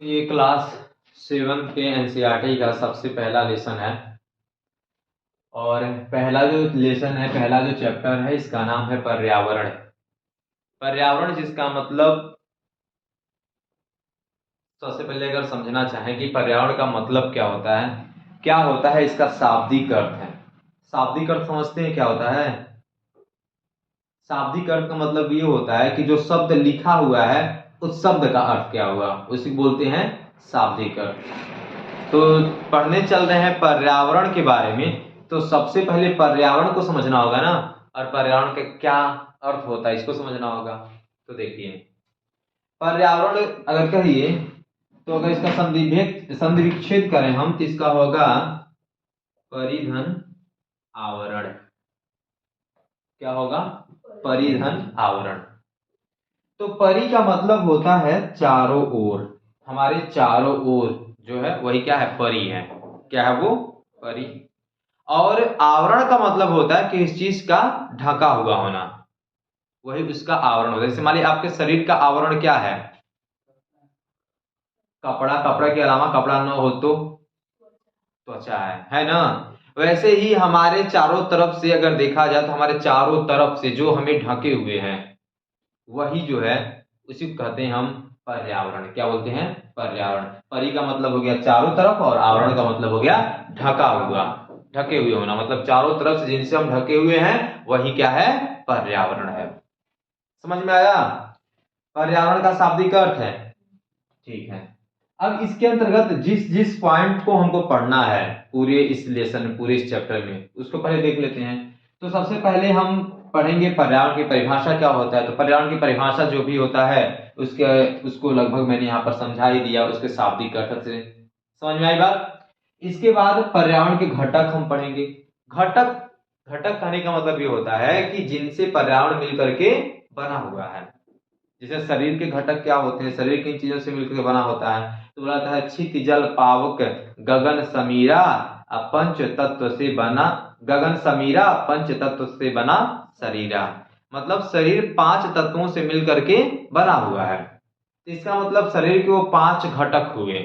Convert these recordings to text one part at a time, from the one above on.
ये क्लास 7 के एनसीईआरटी का सबसे पहला लेसन है। और पहला जो लेसन है, पहला जो चैप्टर है, इसका नाम है पर्यावरण। पर्यावरण जिसका मतलब, सबसे पहले अगर समझना चाहें कि पर्यावरण का मतलब क्या होता है, क्या होता है, इसका शाब्दिक अर्थ है। शाब्दिक अर्थ समझते हैं क्या होता है? शाब्दिक अर्थ का मतलब ये होता है कि जो शब्द लिखा हुआ है उस शब्द का अर्थ क्या हुआ, उसी बोलते हैं शाब्दिक अर्थ। तो पढ़ने चल रहे हैं पर्यावरण के बारे में। तो सबसे पहले पर्यावरण को समझना होगा ना, और पर्यावरण का क्या अर्थ होता है इसको समझना होगा। तो देखिए, पर्यावरण अगर कहिए तो अगर इसका संधिविच्छेद करें हम तो इसका होगा परिधन आवरण। क्या होगा? परिधन आवरण। तो परि का मतलब होता है चारों ओर, हमारे चारों ओर जो है वही क्या है? परि है। क्या है वो? परि। और आवरण का मतलब होता है कि इस चीज का ढका हुआ होना, वही उसका आवरण होता है। जैसे मान लीजिए आपके शरीर का आवरण क्या है? कपड़ा। कपड़ा के अलावा कपड़ा न हो तो त्वचा है ना। वैसे ही हमारे चारों तरफ से अगर देखा जाए तो हमारे चारों तरफ से जो हमें ढके हुए हैं वही जो है उसी को कहते हैं हम पर्यावरण। क्या बोलते हैं? पर्यावरण। परि का मतलब हो गया चारों तरफ, और आवरण का मतलब हो गया ढका हुआ, ढके हुए होना। मतलब चारों तरफ से जिनसे हम ढके हुए हैं वही क्या है? पर्यावरण है। समझ में आया? पर्यावरण का शाब्दिक अर्थ है। ठीक है। अब इसके अंतर्गत जिस जिस पॉइंट को हमको पढ़ना है पूरे इस लेसन, पूरे इस चैप्टर में, उसको पहले देख लेते हैं। तो सबसे पहले हम पढ़ेंगे पर्यावरण की परिभाषा क्या होता है। तो पर्यावरण की परिभाषा जो भी होता है उसको लगभग मैंने यहाँ पर समझा ही दिया, उसके शाब्दिक अर्थ से। समझ में आई बात? इसके बाद पर्यावरण के घटक हम पढ़ेंगे। घटक, घटक कहने का मतलब ये होता है कि जिनसे पर्यावरण मिलकर के बना हुआ है। जैसे शरीर के घटक क्या होते हैं? शरीर किन चीजों से मिलकर बना होता है? तो बोला जाता है छित जल पावक गगन समीरा पंच तत्व से बना, गगन समीरा पंच तत्व से बना शरीरा। मतलब शरीर 5 तत्वों से मिलकर के बना हुआ है। इसका मतलब शरीर के वो 5 घटक हुए।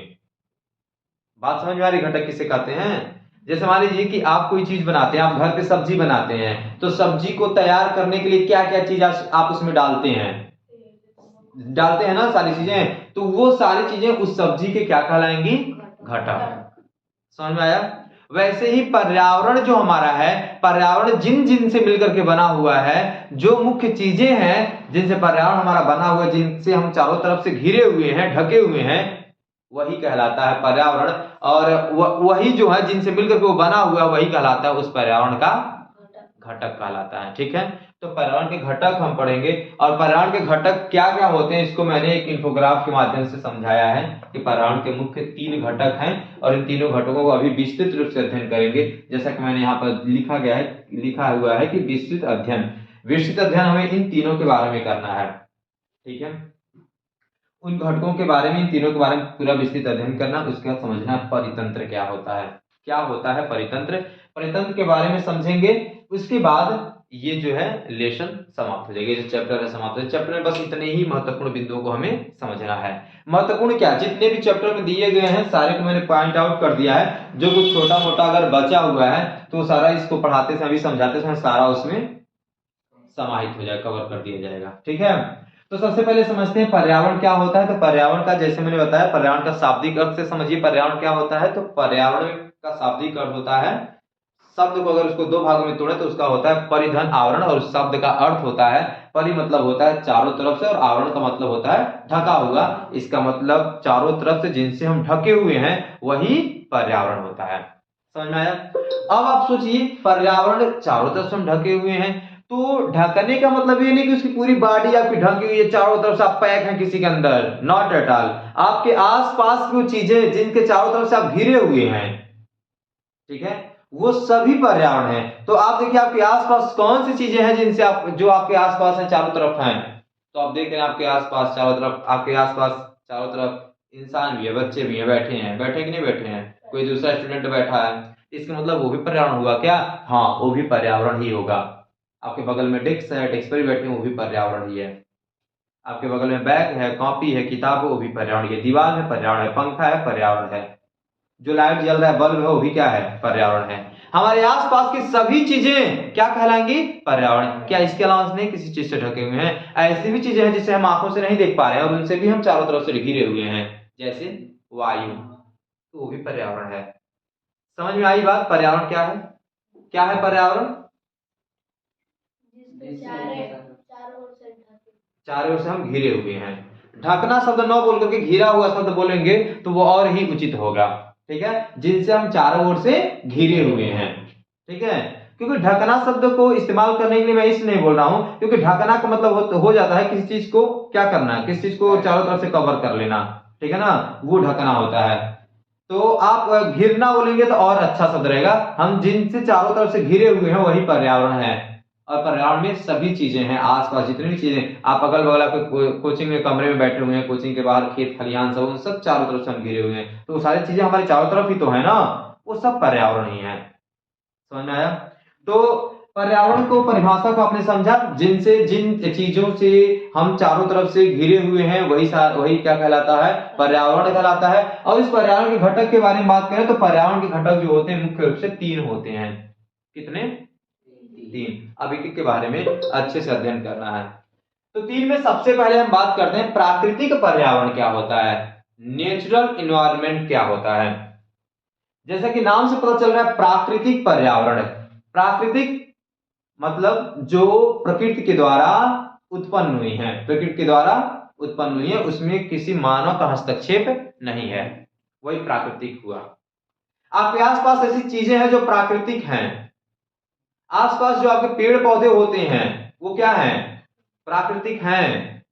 बात समझ में आ रही? घटक किसे कहते हैं? जैसे मान लीजिए कि आप कोई चीज बनाते हैं, आप घर पे सब्जी बनाते हैं, तो सब्जी को तैयार करने के लिए क्या क्या चीज आप उसमें डालते हैं? डालते हैं ना सारी चीजें। तो वो सारी चीजें उस सब्जी के क्या कहलाएंगी? घटक। समझ में आया? वैसे ही पर्यावरण जो हमारा है, पर्यावरण जिन जिन से मिलकर के बना हुआ है, जो मुख्य चीजें हैं जिनसे पर्यावरण हमारा बना हुआ है, जिनसे हम चारों तरफ से घिरे हुए हैं, ढके हुए हैं, वही कहलाता है पर्यावरण। और वही जो है जिनसे मिलकर के वो बना हुआ है वही कहलाता है, उस पर्यावरण का घटक कहलाता है। ठीक है। तो पर्यावरण के घटक हम पढ़ेंगे। और पर्यावरण के घटक क्या क्या होते हैं इसको मैंने एक इंफोग्राफ के माध्यम से समझाया है कि पर्यावरण के मुख्य 3 घटक हैं, और इन तीनों घटकों को अभी विस्तृत रूप से अध्ययन करेंगे। जैसा कि मैंने यहाँ पर लिखा हुआ है कि विस्तृत अध्ययन। विस्तृत अध्ययन हमें इन तीनों के बारे में करना है। ठीक है। उन घटकों के बारे में, इन तीनों के बारे में पूरा विस्तृत अध्ययन करना। उसके बाद समझना परितंत्र क्या होता है। क्या होता है परितंत्र? परितंत्र के बारे में समझेंगे। उसके बाद ये जो है लेसन समाप्त हो जाएगी, जो चैप्टर है समाप्त हो जाएगा। चैप्टर में बस इतने ही महत्वपूर्ण बिंदुओं को हमें समझना है। महत्वपूर्ण क्या, जितने भी चैप्टर में दिए गए हैं सारे को मैंने पॉइंट आउट कर दिया है। जो कुछ छोटा मोटा अगर बचा हुआ है तो सारा इसको पढ़ाते समय, समझाते समय सारा उसमें समाहित हो जाएगा, कवर कर दिया जाएगा। ठीक है। तो सबसे पहले समझते हैं पर्यावरण क्या होता है। तो पर्यावरण का, जैसे मैंने बताया, पर्यावरण का शाब्दिक अर्थ से समझिए पर्यावरण क्या होता है। तो पर्यावरण का शाब्दिक अर्थ होता है, शब्द को अगर उसको 2 भागों में तोड़े तो उसका होता है परिधन आवरण, और उस शब्द का अर्थ होता है, परि मतलब होता है चारों तरफ से, और आवरण का मतलब होता है ढका हुआ। इसका मतलब चारों तरफ से जिनसे हम ढके हुए हैं वही पर्यावरण होता है। समझ में आया? अब आप सोचिए, पर्यावरण चारों तरफ से हम ढके हुए हैं, तो ढकने का मतलब ये नहीं कि उसकी पूरी बॉडी आपकी ढकी हुई है, चारों तरफ से आप पैक हैं किसी के अंदर, नॉट एट ऑल। आपके आसपास की वो चीजें जिनके चारों तरफ से आप घिरे हुए हैं, ठीक है, वो सभी पर्यावरण है। तो आप देखिए आपके आसपास कौन सी चीजें हैं जिनसे आप, जो आपके आसपास हैं, चारों तरफ हैं। तो आप देख रहे हैं आपके आसपास चारों तरफ, आपके आसपास चारों तरफ इंसान भी है, बच्चे भी हैं, बैठे कि नहीं बैठे हैं, कोई दूसरा स्टूडेंट बैठा है, इसका मतलब वो भी पर्यावरण हुआ क्या? हाँ, वो भी पर्यावरण ही होगा। आपके बगल में डेस्क है, डेस्क पर बैठे हैं, वो भी पर्यावरण ही है। आपके बगल में बैग है, कॉपी है, किताब है, वो भी पर्यावरण है। दीवार है पर्यावरण है, पंखा है पर्यावरण है, जो लाइट जल रहा है बल्ब है वो भी क्या है, पर्यावरण है। हमारे आसपास की सभी चीजें क्या कहलाएंगी, पर्यावरण। क्या इसके अलावा नहीं किसी चीज से ढके हुए हैं? ऐसी भी चीजें हैं जिसे हम आंखों से नहीं देख पा रहे हैं और उनसे भी हम चारों तरफ से घिरे हुए हैं, जैसे वायु, तो वो भी पर्यावरण है। समझ में आई बात? पर्यावरण क्या है? क्या है पर्यावरण? चारों ओर से हम घिरे हुए हैं। ढकना शब्द न बोल करके घिरा हुआ शब्द बोलेंगे तो वो और ही उचित होगा, ठीक है, जिनसे हम चारों ओर से घिरे हुए हैं, ठीक है। क्योंकि ढकना शब्द को इस्तेमाल करने के लिए मैं इसलिए नहीं बोल रहा हूं क्योंकि ढकना का मतलब हो जाता है किसी चीज को क्या करना, किसी चीज को चारों तरफ से कवर कर लेना, ठीक है ना, वो ढकना होता है। तो आप घिरना बोलेंगे तो और अच्छा शब्द रहेगा। हम जिनसे चारों तरफ से घिरे हुए हैं वही पर्यावरण है। और पर्यावरण में सभी चीजें हैं, आसपास जितनी भी चीजें, आप अगल बगल आपके कोचिंग में कमरे में बैठे हुए हैं, कोचिंग के बाहर खेत खलिहान सब, उन सब चारों तरफ से हम घिरे हुए हैं, तो वो सारी चीजें हमारे चारों तरफ ही तो है ना, वो सब पर्यावरण ही है। समझ में आया? तो पर्यावरण को परिभाषा को आपने समझा, जिनसे जिन चीजों से हम चारों तरफ से घिरे हुए हैं वही क्या कहलाता है, पर्यावरण कहलाता है। और इस पर्यावरण के घटक के बारे में बात करें तो पर्यावरण के घटक जो होते हैं मुख्य रूप से 3 होते हैं। कितने? 3। अब एक के बारे में अच्छे से अध्ययन करना है। तो 3 में सबसे पहले हम बात करते हैं प्राकृतिक पर्यावरण क्या होता है, नेचुरल इन्वायरमेंट क्या होता है। जैसा कि नाम से पता चल रहा है प्राकृतिक पर्यावरण, प्राकृतिक मतलब जो प्रकृति के द्वारा उत्पन्न हुई है, प्रकृति के द्वारा उत्पन्न हुई है, उसमें किसी मानव का हस्तक्षेप नहीं है, वही प्राकृतिक हुआ। आपके आसपास ऐसी चीजें हैं जो प्राकृतिक हैं, आसपास जो आपके पेड़ पौधे होते हैं वो क्या हैं, प्राकृतिक हैं,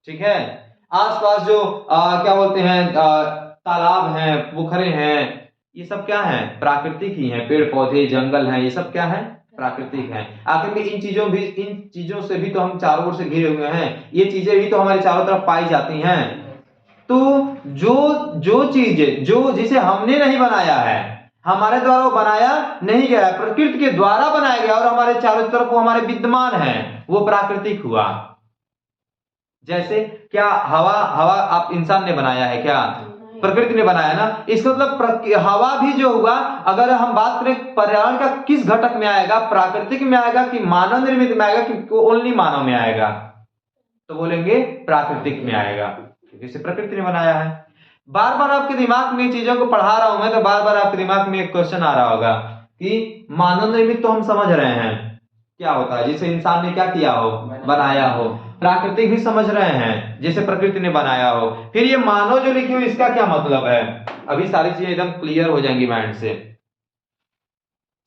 ठीक है। आसपास जो क्या बोलते हैं तालाब हैं, पोखरे हैं, ये सब क्या हैं, प्राकृतिक ही हैं। पेड़ पौधे जंगल हैं, ये सब क्या है, प्राकृतिक हैं। आखिर में इन चीजों से भी तो हम चारों ओर से घिरे हुए हैं, ये चीजें भी तो हमारे चारों तरफ पाई जाती हैं। तो जो जो चीज जो जिसे हमने नहीं बनाया है, हमारे द्वारा वो बनाया नहीं गया है, प्रकृति के द्वारा बनाया गया और हमारे चारों तरफ वो हमारे विद्यमान है, वो प्राकृतिक हुआ। जैसे क्या हवा, हवा आप इंसान ने बनाया है क्या, प्रकृति ने बनाया ना। इसका मतलब हवा भी जो हुआ, अगर हम बात करें पर्यावरण का किस घटक में आएगा, प्राकृतिक में आएगा कि मानव निर्मित में आएगा कि ओनली मानव में आएगा, तो बोलेंगे प्राकृतिक में आएगा क्योंकि इसे प्रकृति ने बनाया है। बार बार आपके दिमाग में चीजों को पढ़ा रहा हूं मैं तो बार बार आपके दिमाग में एक क्वेश्चन आ रहा होगा कि मानव निर्मित तो हम समझ रहे हैं क्या होता है, जिसे इंसान ने क्या किया हो, बनाया हो। प्राकृतिक भी समझ रहे हैं जैसे प्रकृति ने बनाया हो, फिर ये मानव जो लिखी हुई इसका क्या मतलब है। अभी सारी चीजें एकदम क्लियर हो जाएंगी माइंड से।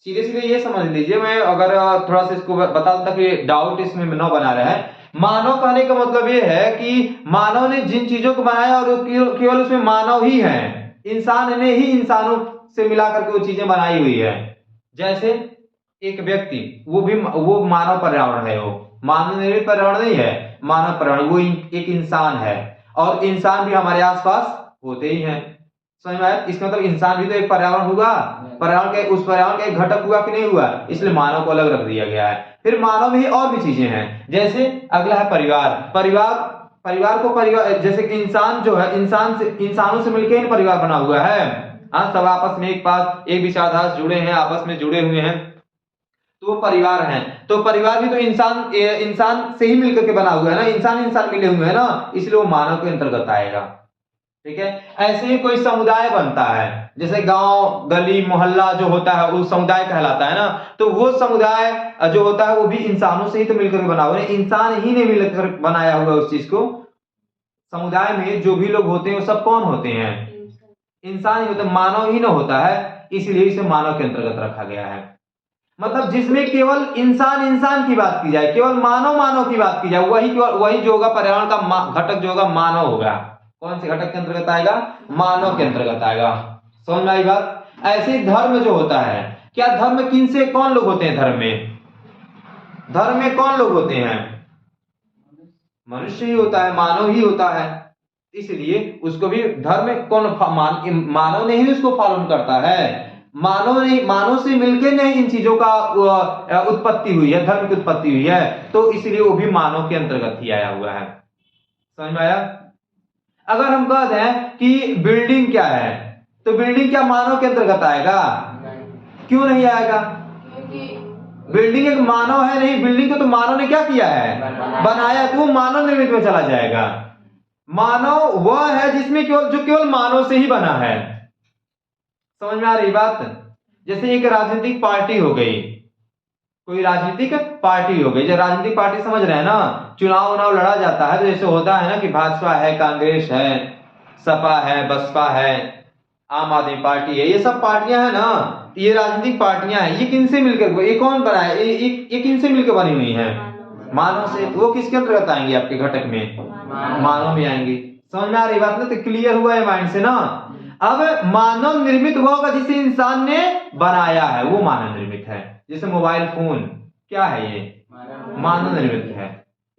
सीधे सीधे ये समझ लीजिए, मैं अगर थोड़ा सा इसको बता देता कि डाउट इसमें न बना रहे। मानव कहने का मतलब ये है कि मानव ने जिन चीजों को बनाया और केवल उसमें मानव ही है, इंसान ने ही इंसानों से मिलाकर के वो चीजें बनाई हुई है। जैसे एक व्यक्ति, वो मानव पर्यावरण है, वो मानव निर्मित पर्यावरण नहीं है, मानव पर्यावरण, वो एक इंसान है और इंसान भी हमारे आसपास होते ही हैं। समझ में आया? इसका मतलब इंसान भी तो एक पर्यावरण हुआ, उस पर्यावरण का एक घटक हुआ कि नहीं हुआ, इसलिए मानव को अलग रख दिया गया है। फिर मानव में ही और भी चीजें हैं, जैसे अगला है परिवार को परिवार, जैसे कि इंसान जो है इंसानों से मिलकर ही परिवार बना हुआ है। हाँ, सब आपस में एक विचारधारा से जुड़े हैं, आपस में जुड़े हुए हैं, तो वो परिवार है। तो परिवार भी तो इंसान से ही मिलकर के बना हुआ है ना, इंसान मिले हुए हैं ना, इसलिए वो मानव के अंतर्गत आएगा, ठीक है। ऐसे ही कोई समुदाय बनता है, जैसे गांव गली मोहल्ला जो होता है वो समुदाय कहलाता है ना, तो वो समुदाय जो होता है वो भी इंसानों से ही तो मिलकर बना हुआ है, इंसान ही ने मिलकर बनाया हुआ उस चीज को। समुदाय में जो भी लोग होते हैं वो सब कौन होते हैं, इंसान ही होता है, मानव ही ना होता है, इसलिए इसे मानव के अंतर्गत रखा गया है। मतलब जिसमें केवल इंसान की बात की जाए, केवल मानव की बात की जाए, वही जो होगा पर्यावरण का घटक जो होगा मानव होगा। कौन से घटक के अंतर्गत आएगा, मानव के अंतर्गत आएगा। समझ में आई बात? ऐसे धर्म जो होता है, क्या धर्म किन से कौन लोग होते हैं, धर्म में कौन लोग होते हैं, मनुष्य ही होता है, मानव ही होता है, इसलिए उसको भी धर्म में कौन मानव ने ही उसको पालन करता है। मानव से मिलकर नहीं इन चीजों का उत्पत्ति हुई है, धर्म की उत्पत्ति हुई है, तो इसलिए वो भी मानव के अंतर्गत ही आया हुआ है। समझ में आया? अगर हम कह दें कि बिल्डिंग क्या है, तो बिल्डिंग क्या मानव के अंतर्गत आएगा? क्यों नहीं आएगा? बिल्डिंग एक मानव है नहीं, बिल्डिंग को तो मानव ने क्या किया है? बनाया, तो वो मानव निर्मित में चला जाएगा। मानव वह है जिसमें केवल जो केवल मानव से ही बना है। समझ में आ रही बात? जैसे एक राजनीतिक पार्टी हो गई, कोई राजनीतिक पार्टी हो गई, जो राजनीतिक पार्टी समझ रहे हैं ना, चुनाव उनाव लड़ा जाता है तो जैसे होता है ना कि भाजपा है, कांग्रेस है, सपा है, बसपा है, आम आदमी पार्टी है, ये सब पार्टियां हैं ना, ये राजनीतिक पार्टियां हैं। ये किनसे मिलकर, ये कौन बना है? ये किनसे मिलकर बनी हुई है? मानव से। वो किसके अंतर्गत आएंगे? आपके घटक में मानव में आएंगे। समझ में आ रही बात ना? तो क्लियर हुआ है माइंड से ना? अब मानव निर्मित वो होगा जिसे इंसान ने बनाया है, वो मानव निर्मित है। जैसे मोबाइल फोन क्या है? ये मानव निर्मित है।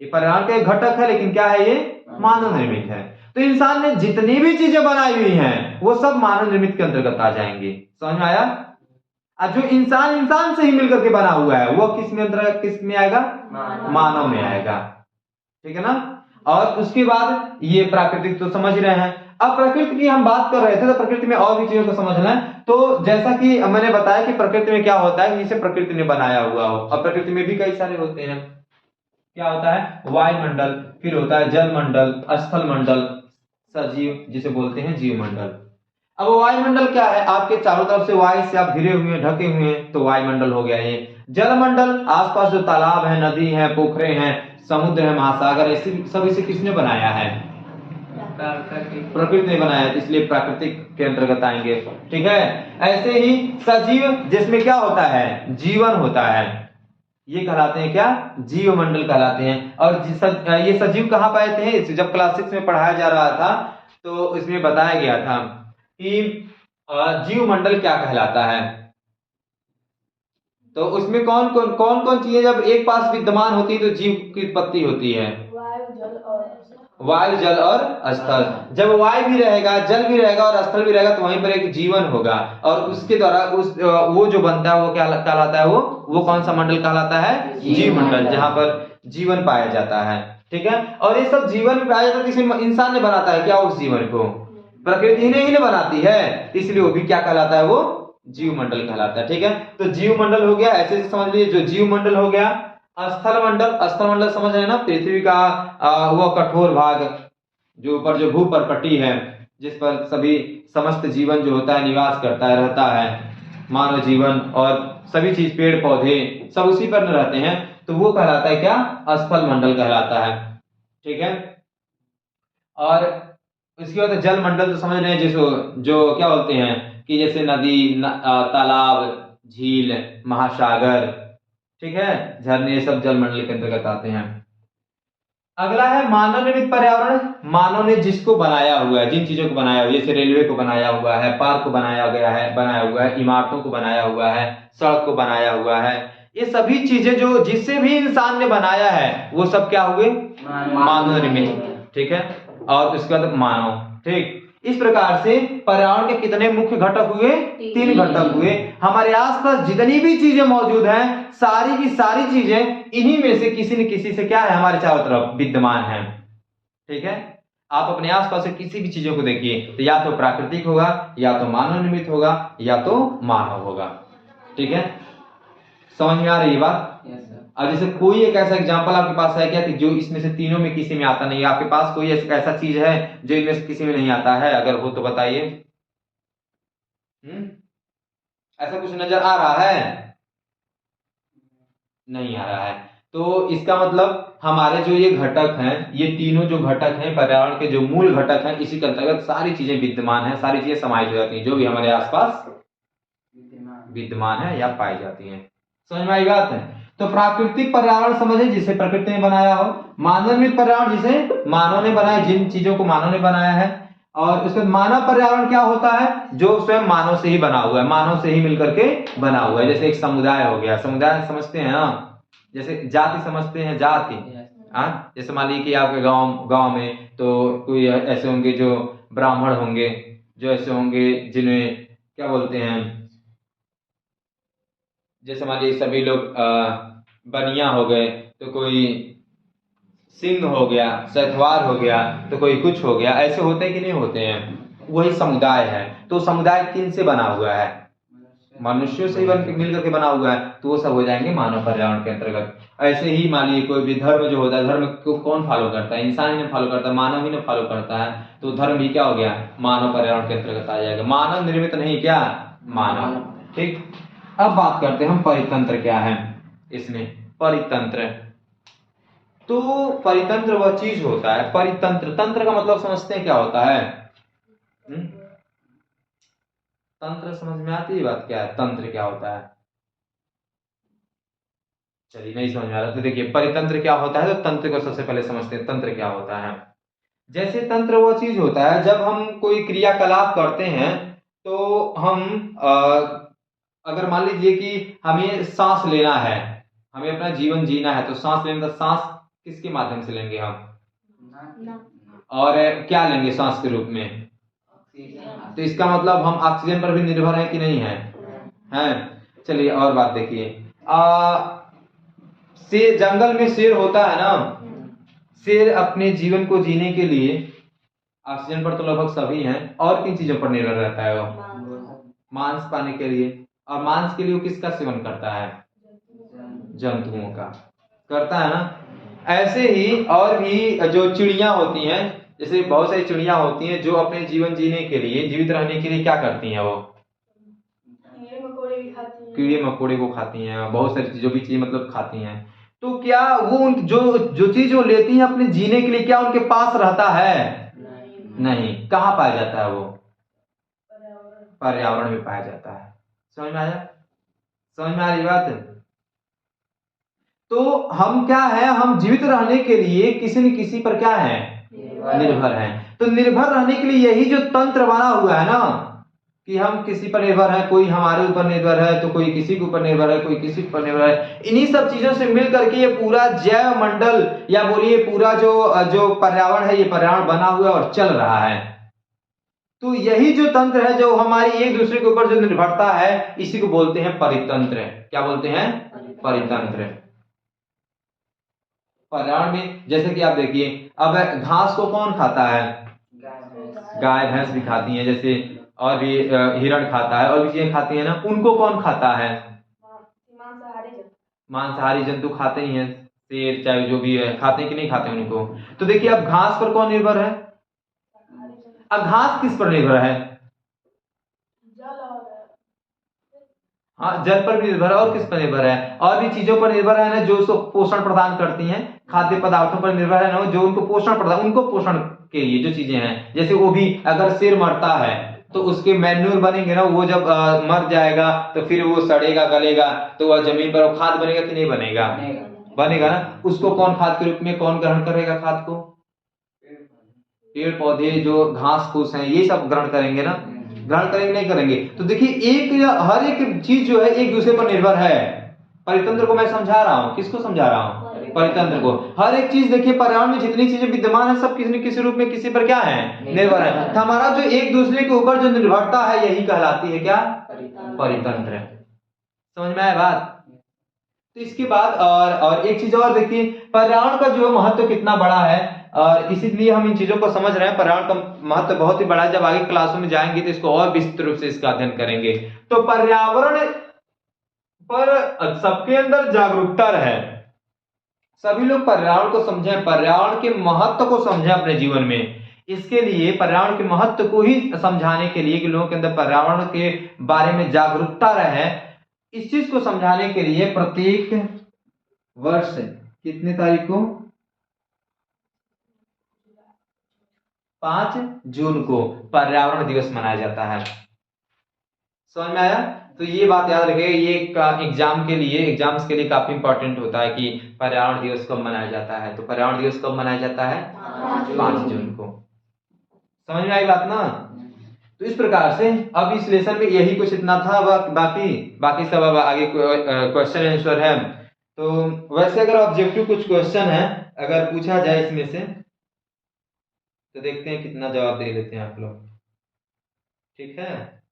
ये पर्यावरण का एक घटक है, लेकिन क्या है? ये मानव निर्मित है। तो इंसान ने जितनी भी चीजें बनाई हुई हैं वो सब मानव निर्मित के अंतर्गत आ जाएंगे। समझ में आया? अब जो इंसान इंसान से ही मिलकर के बना हुआ है वो किस में अंतर्गत, किस में आएगा? मानव में आएगा। ठीक है ना? और उसके बाद ये प्राकृतिक तो समझ रहे हैं। अब प्रकृति की हम बात कर रहे थे, तो प्रकृति में और भी चीजों को समझना है। तो जैसा कि मैंने बताया कि प्रकृति में क्या होता है, जिसे प्रकृति ने बनाया हुआ हो। अब प्रकृति में भी कई सारे होते हैं। क्या होता है? वायुमंडल, फिर होता है जल मंडल, स्थल मंडल, सजीव जिसे बोलते हैं जीव मंडल। अब वायुमंडल क्या है? आपके चारों तरफ से वायु से आप घिरे हुए हैं, ढके हुए हैं, तो वायुमंडल हो गया ये। जलमंडल, आसपास जो तालाब है, नदी है, पोखरे हैं, समुद्र है, महासागर, ऐसे सब इसे किसने बनाया है? प्रकृति ने बनाया है, इसलिए प्राकृतिक के अंतर्गत आएंगे। ठीक है? ऐसे ही सजीव, जिसमें क्या होता है? जीवन होता है, ये कहलाते हैं क्या? जीव मंडल कहलाते हैं। और ये सजीव कहाँ पाए थे? जब क्लास 6 में पढ़ाया जा रहा था तो इसमें बताया गया था कि जीव मंडल क्या कहलाता है। तो उसमें कौन कौन चीजें जब एक पास विद्यमान होती है तो जीव की उत्पत्ति होती है? वायु, जल और स्थल। जब वायु भी रहेगा, जल भी रहेगा और स्थल भी रहेगा तो वहीं पर एक जीवन होगा, और उसके द्वारा वो जो बनता है वो क्या कहलाता है? वो कौन सा मंडल कहलाता है? जीव मंडल, जहां पर जीवन पाया जाता है। ठीक है? और ये सब जीवन भी पाया जाता है, किसी इंसान ने बनाता है क्या उस जीवन को? प्रकृति ही ने बनाती है, इसलिए वो भी क्या कहलाता है? वो जीव मंडल कहलाता है। ठीक है? तो जीव मंडल हो गया, ऐसे समझ लीजिए। जो जीव मंडल हो गया। स्थल मंडल, स्थल मंडल समझ रहे हैं ना? पृथ्वी का वो कठोर भाग, जो ऊपर जो भू परपट्टी है, जिस पर सभी समस्त जीवन जो होता है निवास करता है, रहता है, मानव जीवन और सभी चीज, पेड़ पौधे सब उसी पर रहते हैं, तो वो कहलाता है क्या? स्थल मंडल कहलाता है। ठीक है? और इसके बाद जल मंडल तो समझ रहे हैं, जिसको जो क्या बोलते हैं कि जैसे नदी, तालाब, झील, महासागर, ठीक है, झरने, सब जल मंडल के अंतर्गत आते हैं। अगला है मानव निर्मित पर्यावरण। मानव ने जिसको बनाया हुआ है, जिन चीजों को बनाया हुआ है, जैसे रेलवे को बनाया हुआ है, पार्क को बनाया हुआ है, इमारतों को बनाया हुआ है, सड़क को बनाया हुआ है, ये सभी चीजें जो जिससे भी इंसान ने बनाया है वो सब क्या हुए? मानव निर्मित। ठीक है? और उसके बाद मानव। ठीक, इस प्रकार से पर्यावरण के कितने मुख्य घटक हुए? 3 घटक हुए। हमारे आसपास जितनी भी चीजें मौजूद हैं, सारी की सारी चीजें इन्हीं में से किसी न किसी से क्या है? हमारे चारों तरफ विद्यमान है। ठीक है? आप अपने आसपास से किसी भी चीजों को देखिए, तो या तो प्राकृतिक होगा, या तो मानव निर्मित होगा, या तो मानव होगा। ठीक है? समझ में आ रही है बात? अब जैसे कोई एक ऐसा एग्जांपल आपके पास है क्या कि जो इसमें से तीनों में किसी में आता नहीं है? आपके पास कोई ऐसा चीज है जो इनमें से किसी में नहीं आता है? अगर हो तो बताइए। ऐसा कुछ नजर आ रहा है? नहीं आ रहा है। तो इसका मतलब हमारे जो ये घटक हैं, ये तीनों जो घटक हैं पर्यावरण के, जो मूल घटक हैं, इसी के अंतर्गत सारी चीजें विद्यमान है, सारी चीजें समाहित हो जाती हैं जो भी हमारे आसपास विद्यमान है या पाई जाती हैं। समझ में आई बात है? तो प्राकृतिक पर्यावरण समझे जिसे प्रकृति ने बनाया हो, मानव निर्मित पर्यावरण जिसे मानव ने बनाया, जिन चीजों को मानव ने बनाया है, और उसके मानव पर्यावरण क्या होता है? जो स्वयं मानव से ही बना हुआ है, मानव से ही मिलकर के बना हुआ है। जैसे एक समुदाय हो गया, समुदाय समझते हैं ना? जैसे जाति समझते हैं, जाति। जैसे मान लीजिए कि आपके गांव में तो कोई ऐसे होंगे जो ब्राह्मण होंगे, जो ऐसे होंगे जिन्हें क्या बोलते हैं, जैसे मान लीजिए सभी लोग बनिया हो गए, तो कोई सिंह हो गया, शैतवार हो गया, तो कोई कुछ हो गया, ऐसे होते हैं कि नहीं होते हैं? वही समुदाय है। तो समुदाय किन से बना हुआ है? मनुष्यों से ही बन के मिल करके बना हुआ है, तो वो सब हो जाएंगे मानव पर्यावरण के अंतर्गत। ऐसे ही मान लीजिए कोई भी धर्म जो होता है, धर्म को कौन फॉलो करता है? इंसान ही ना फॉलो करता है, मानव ही ना फॉलो करता है, तो धर्म भी क्या हो गया? मानव पर्यावरण के अंतर्गत आ जाएगा। मानव निर्मित नहीं, क्या मानव। ठीक। अब बात करते हैं हम परितंत्र क्या है इसमें। परितंत्र, तो परितंत्र वह चीज होता है, परितंत्र, तंत्र का मतलब समझते हैं क्या होता है? तंत्र समझ में आती है बात क्या है? तंत्र क्या होता है? चलिए नहीं समझ में आ रहा तो देखिए, परितंत्र क्या होता है, तो तंत्र को सबसे पहले समझते हैं, तंत्र क्या होता है। जैसे तंत्र वो चीज होता है जब हम कोई क्रियाकलाप करते हैं, तो हम अगर मान लीजिए कि हमें सांस लेना है, हमें अपना जीवन जीना है, तो सांस लेना, तो सांस किसके माध्यम से लेंगे हम? और क्या लेंगे सांस के रूप में? तो इसका मतलब हम ऑक्सीजन पर भी निर्भर है कि नहीं है? हैं। चलिए और बात देखिए, शेर, जंगल में शेर होता है ना, शेर अपने जीवन को जीने के लिए ऑक्सीजन पर तो लगभग सभी हैं, और किन चीजों पर निर्भर रहता है वो? मांस पाने के लिए। और मांस के लिए वो किसका सेवन करता है? जंतुओं का करता है ना। ऐसे ही और भी जो चिड़िया होती हैं, जैसे बहुत सारी चिड़िया होती हैं जो अपने जीवन जीने के लिए, जीवित रहने के लिए क्या करती हैं? वो कीड़े मकोड़े को खाती हैं, बहुत सारी चीजों की चीज मतलब खाती हैं। तो क्या वो उन जो जो चीज वो लेती हैं अपने जीने के लिए, क्या उनके पास रहता है? नहीं। कहाँ पाया जाता है वो? पर्यावरण में पाया जाता है। समझ में आया? समझ में आ रही बात? तो हम क्या है, हम जीवित रहने के लिए किसी न किसी पर क्या है? निर्भर है। तो निर्भर रहने के लिए यही जो तंत्र बना हुआ है ना, कि हम किसी पर निर्भर है, कोई हमारे ऊपर निर्भर है, तो कोई किसी के ऊपर निर्भर है, कोई किसी पर निर्भर है, इन्हीं सब चीजों से मिल करके ये पूरा जैव मंडल, या बोलिए पूरा जो जो पर्यावरण है, ये पर्यावरण बना हुआ है और चल रहा है। तो यही जो तंत्र है, जो हमारी एक दूसरे के ऊपर जो निर्भरता है, इसी को बोलते हैं परितंत्र। क्या बोलते हैं? परितंत्र। पर्यावरण में जैसे कि आप देखिए, अब घास को कौन खाता है? गाय भैंस भी खाती हैं, जैसे और भी हिरण खाता है, और भी चीजें खाती है ना। उनको कौन खाता है? मांसाहारी जंतु खाते ही हैं, शेर चाहे जो भी है, खाते हैं कि नहीं खाते हैं उनको। तो देखिए अब घास पर कौन निर्भर है? अब घास किस पर निर्भर है? हाँ, जल पर भी निर्भर है, और किस पर निर्भर है? और भी चीजों पर निर्भर है ना, जो उसको पोषण प्रदान करती हैं। खाद्य पदार्थों पर निर्भर है ना, जो उनको पोषण प्रदान, उनको पोषण के लिए जो चीजें हैं, जैसे वो भी अगर शेर मरता है, तो उसके मैन्यूर बनेंगे ना, वो जब मर जाएगा तो फिर वो सड़ेगा, गलेगा, तो वह जमीन पर वो खाद बनेगा कि नहीं बनेगा? बनेगा ना। उसको कौन खाद के रूप में कौन ग्रहण करेगा खाद को? पेड़ पौधे जो घास फूस हैं, ये सब ग्रहण करेंगे ना। ग्रहण करेंगे नहीं करेंगे? तो देखिए एक हर एक चीज जो है एक दूसरे पर निर्भर है। परितंत्र को मैं समझा रहा हूँ, किसको समझा रहा हूँ? परितंत्र को। हर एक चीज देखिए, पर्यावरण में जितनी चीजें विद्यमान है, सब किसी न किसी रूप में किसी पर क्या है? निर्भर है। तो हमारा जो एक दूसरे के ऊपर जो निर्भरता है, यही कहलाती है क्या? परितंत्र। समझ में आया बात? तो इसके बाद और एक चीज और देखिए, पर्यावरण का जो महत्व कितना बड़ा है, और इसीलिए हम इन चीजों को समझ रहे हैं। पर्यावरण का महत्व बहुत ही बड़ा है। जब आगे क्लासों में जाएंगे तो इसको और विस्तृत रूप से इसका अध्ययन करेंगे। तो पर्यावरण पर सबके अंदर जागरूकता रहे, सभी लोग पर्यावरण को समझें, पर्यावरण के महत्व को समझें अपने जीवन में। इसके लिए पर्यावरण के महत्व को ही समझाने के लिए, कि लोगों के अंदर पर्यावरण के बारे में जागरूकता रहे, इस चीज को समझाने के लिए प्रत्येक वर्ष कितने तारीख को? 5 जून को पर्यावरण दिवस मनाया जाता है। समझ में आया? तो ये बात याद रखिए, ये एग्जाम्स के लिए काफी इंपॉर्टेंट होता है कि पर्यावरण दिवस कब मनाया जाता है। तो पर्यावरण दिवस कब मनाया जाता है? 5 जून को। समझ में आई बात ना? तो इस प्रकार से अब इस लेसन में यही कुछ इतना था। बाकी बाकी सब अब आगे क्वेश्चन आंसर है। तो वैसे अगर ऑब्जेक्टिव कुछ क्वेश्चन है, अगर पूछा जाए इसमें से, तो देखते हैं कितना जवाब दे लेते हैं आप लोग। ठीक है।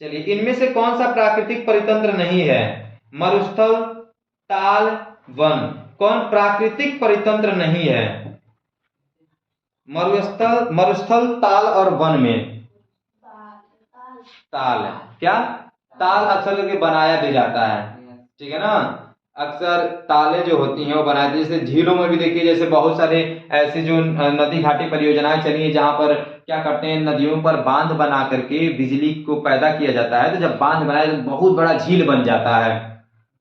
चलिए, इनमें से कौन सा प्राकृतिक परितंत्र नहीं है? मरुस्थल, ताल, वन। कौन प्राकृतिक परितंत्र नहीं है? मरुस्थल, ताल और वन में ताल है। क्या? ताल अक्सर करके बनाया भी जाता है, ठीक है ना। अक्सर ताले जो होती हैं वो बनाते हैं, जैसे झीलों में भी देखिए, जैसे बहुत सारे ऐसे जो नदी घाटी परियोजनाएं चली है जहां पर क्या करते हैं, नदियों पर बांध बना करके बिजली को पैदा किया जाता है। तो जब बांध बनाए तो बहुत बड़ा झील बन जाता है,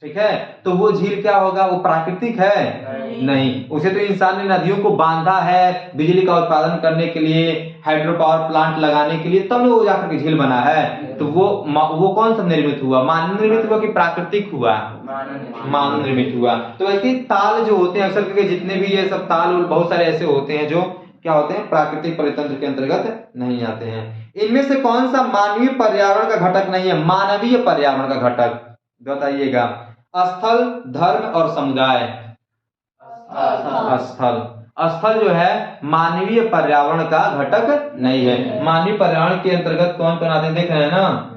ठीक है। तो वो झील क्या होगा? वो प्राकृतिक है? नहीं। उसे तो इंसान ने नदियों को बांधा है बिजली का उत्पादन करने के लिए, हाइड्रो पावर प्लांट लगाने के लिए, तब वो जाकर के झील बना है। तो वो कौन सा निर्मित हुआ? मानव निर्मित हुआ कि प्राकृतिक हुआ? मानव निर्मित हुआ। तो ऐसे ताल जो होते हैं अक्सर करके, जितने भी ये सब ताल बहुत सारे ऐसे होते हैं जो क्या होते हैं, प्राकृतिक परितंत्र के अंतर्गत नहीं आते हैं। इनमें से कौन सा मानवीय पर्यावरण का घटक नहीं है? मानवीय पर्यावरण का घटक बताइएगा। स्थल, धर्म और समुदाय। स्थल जो है मानवीय पर्यावरण का घटक नहीं है। मानवीय पर्यावरण के अंतर्गत कौन कौन आते हैं देख रहे हैं ना?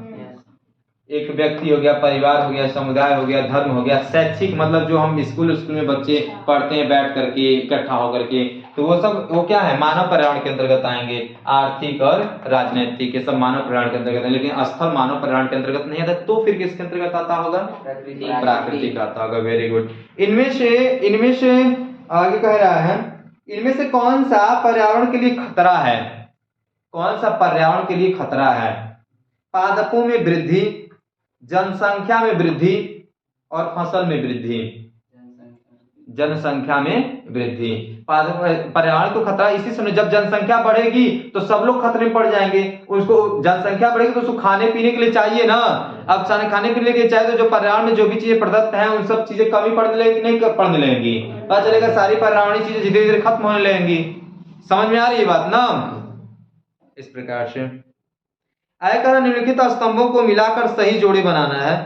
एक व्यक्ति हो गया, परिवार हो गया, समुदाय हो गया, धर्म हो गया, शैक्षिक मतलब जो हम स्कूल में बच्चे पढ़ते हैं बैठ करके इकट्ठा होकर के, तो वो सब वो क्या है? मानव पर्यावरण के अंतर्गत आएंगे। आर्थिक और राजनीतिक ये सब मानव पर्यावरण के अंतर्गत है। लेकिन स्थल मानव पर्यावरण के अंतर्गत नहीं आता, तो फिर किसके अंतर्गत आता होगा? प्राकृतिक आता होगा। Very good. इनमें से आगे कह रहा है, इनमें से कौन सा पर्यावरण के लिए खतरा है? कौन सा पर्यावरण के लिए खतरा है? पादपों में वृद्धि, जनसंख्या में वृद्धि और फसल में वृद्धि। जनसंख्या में वृद्धि, पर्यावरण को खतरा इसी समय, जब जनसंख्या बढ़ेगी तो सब लोग खतरे में पड़ जाएंगे। उसको जनसंख्या बढ़ेगी तो उसको खाने पीने के लिए चाहिए ना। अब खाने पीने के लिए चाहिए तो जो पर्यावरण में जो भी चीजें प्रदत्त हैं उन सब चीजें कमी पड़ने लगेगी, नहीं पड़ने लगेंगी। पता चलेगा सारी पर्यावरणीय चीजें धीरे धीरे खत्म होने लगेंगी। समझ में आ रही है बात ना? इस प्रकार से आयकर निम्नलिखित स्तंभों को मिलाकर सही जोड़ी बनाना है।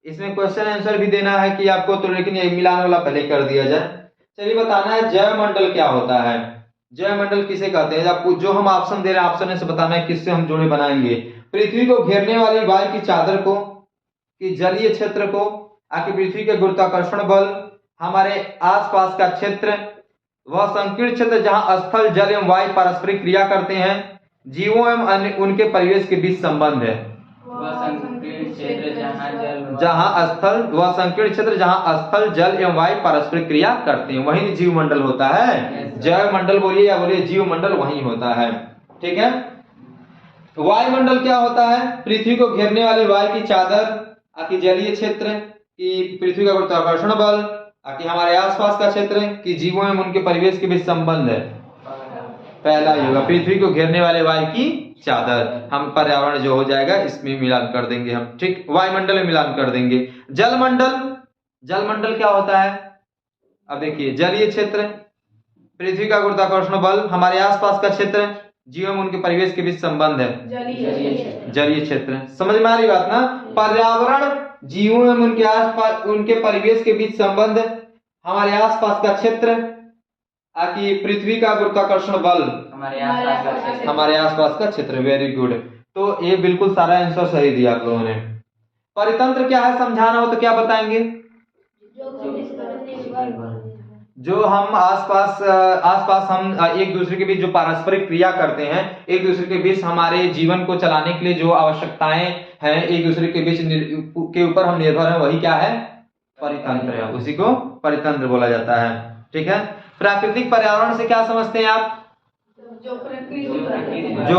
इसमें क्वेश्चन आंसर भी देना है कि आपको, तो लेकिन ये मिलान वाला पहले कर दिया जाए। चलिए, बताना है जैव मंडल क्या होता है। जैव मंडल किसे कहते हैं? आपको जो हम ऑप्शन दे रहे हैं, ऑप्शन से बताना है किससे हम जोड़े बनाएंगे। पृथ्वी को घेरने वाली वायु की चादर को, कि जलीय क्षेत्र को, आकि पृथ्वी के गुरुत्वाकर्षण बल, हमारे आसपास का क्षेत्र, वह संकीर्ण क्षेत्र जहां स्थल, जल एवं वायु पारस्परिक क्रिया करते हैं, जीवों एवं अन्य उनके परिवेश के बीच संबंध है। वह संकीर्ण क्षेत्र जहां स्थल, जल एवं वायु पारस्परिक क्रिया करते हैं, वही जीव मंडल होता है। जैव मंडल बोलिए या बोलिए जीव मंडल, वही होता है। ठीक है। वायुमंडल क्या होता है? पृथ्वी को घेरने वाली वायु की चादर, आकि जलीय क्षेत्र, कि पृथ्वी का गुरुत्वाकर्षण बल, आकि हमारे आसपास का क्षेत्र, कि जीवों एवं उनके परिवेश के बीच संबंध है। पहला ही होगा, पृथ्वी को घेरने वाले वायु की चादर। हम पर्यावरण जो हो जाएगा इसमें मिलान कर देंगे हम, ठीक। वायुमंडल में मिलान कर देंगे। जलमंडल क्या होता है? अब देखिए, जलीय क्षेत्र, पृथ्वी का गुरुत्वाकर्षण बल, हमारे आसपास का क्षेत्र, जीवों में उनके परिवेश के बीच संबंध है, जलीय क्षेत्र। समझ में आ रही बात ना? पर्यावरण, जीवों में उनके आसपास, उनके परिवेश के बीच संबंध, हमारे आसपास का क्षेत्र, आकि पृथ्वी का गुरुत्वाकर्षण बल, हमारे आसपास का क्षेत्र। Very good. तो ये बिल्कुल सारा आंसर सही दिया आप लोगों ने। परितंत्र क्या है समझाना हो तो क्या बताएंगे? जो हम आसपास हम एक दूसरे के बीच जो पारस्परिक क्रिया करते हैं, एक दूसरे के बीच हमारे जीवन को चलाने के लिए जो आवश्यकताएं हैं, एक दूसरे के बीच के ऊपर हम निर्भर हैं, वही क्या है? परितंत्र है। उसी को परितंत्र बोला जाता है। ठीक है। प्राकृतिक पर्यावरण से क्या समझते हैं आप? जो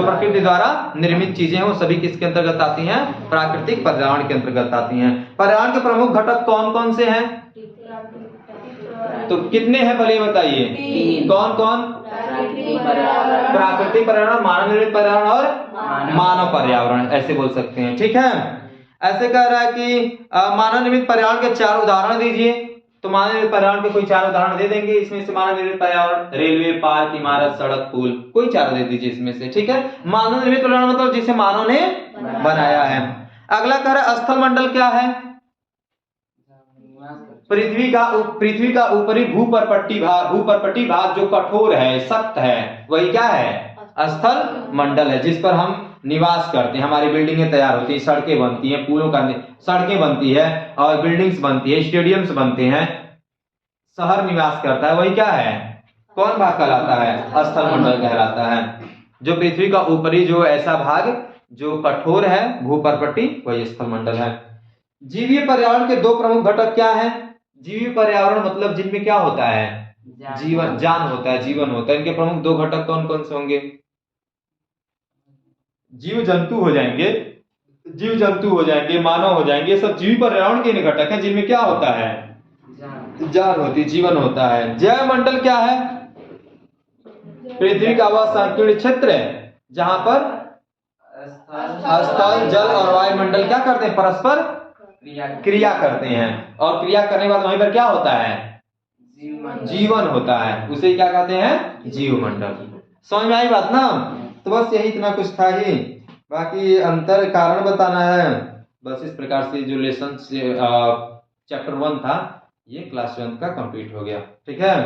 प्रकृति द्वारा निर्मित चीजें हैं वो सभी किसके अंतर्गत आती हैं? प्राकृतिक पर्यावरण के अंतर्गत आती हैं। पर्यावरण के प्रमुख घटक कौन कौन से हैं? तो कितने हैं पहले बताइए? कौन कौन? प्राकृतिक पर्यावरण, मानव निर्मित पर्यावरण और मानव पर्यावरण, ऐसे बोल सकते हैं। ठीक है। ऐसे कह रहा है कि मानव निर्मित पर्यावरण के 4 उदाहरण दीजिए। तो मानव निर्मित पर्यावरण के कोई 4 उदाहरण दे देंगे। इसमें से मानव निर्मित पर्यावरण, रेलवे, पार्क, इमारत, सड़क, पुल, कोई 4 दे दीजिए इसमें से। ठीक है। मानव निर्मित पर्यावरण मतलब जिसे मानव ने बनाया है। अगला कह रहा है स्थल मंडल क्या है? पृथ्वी का ऊपरी भूपर्पटी भाग जो कठोर है, सख्त है, वही क्या है? स्थल मंडल है, जिस पर हम निवास करते हैं, हमारी बिल्डिंगें तैयार होती हैं, सड़कें बनती हैं, पुलों का सड़कें बनती है और बिल्डिंग्स बनती है, स्टेडियम्स बनते हैं, शहर निवास करता है, वही क्या है, कौन भाग कहलाता है, स्थल मंडल कहलाता है। जो पृथ्वी का ऊपरी जो ऐसा भाग जो कठोर है भूपर्पट्टी, वही स्थल मंडल है। जीवीय पर्यावरण के दो प्रमुख घटक क्या हैं? जीवीय पर्यावरण मतलब जिनमें क्या होता है, जीवन, जान होता है, जीवन होता है। इनके प्रमुख दो घटक कौन कौन से होंगे? जीव जंतु हो जाएंगे, जीव जंतु हो जाएंगे, मानव हो जाएंगे, सब जीव पर्यावरण के घटक हैं जिनमें क्या होता है, जान होती, जीवन होता है। जैव मंडल क्या है? पृथ्वी का वह संकीर्ण क्षेत्र है जहां पर स्थल, जल और वायुमंडल क्या करते हैं, परस्पर क्रिया करते हैं, और क्रिया करने के बाद वहीं पर क्या होता है, जीवन होता है, उसे क्या कहते हैं, जीव मंडल। समझ में आई बात ना? तो बस यही इतना कुछ था ही, बाकी अंतर कारण बताना है। बस इस प्रकार से जो लेसन चैप्टर 1 था ये क्लास 1 का कंप्लीट हो गया। ठीक है।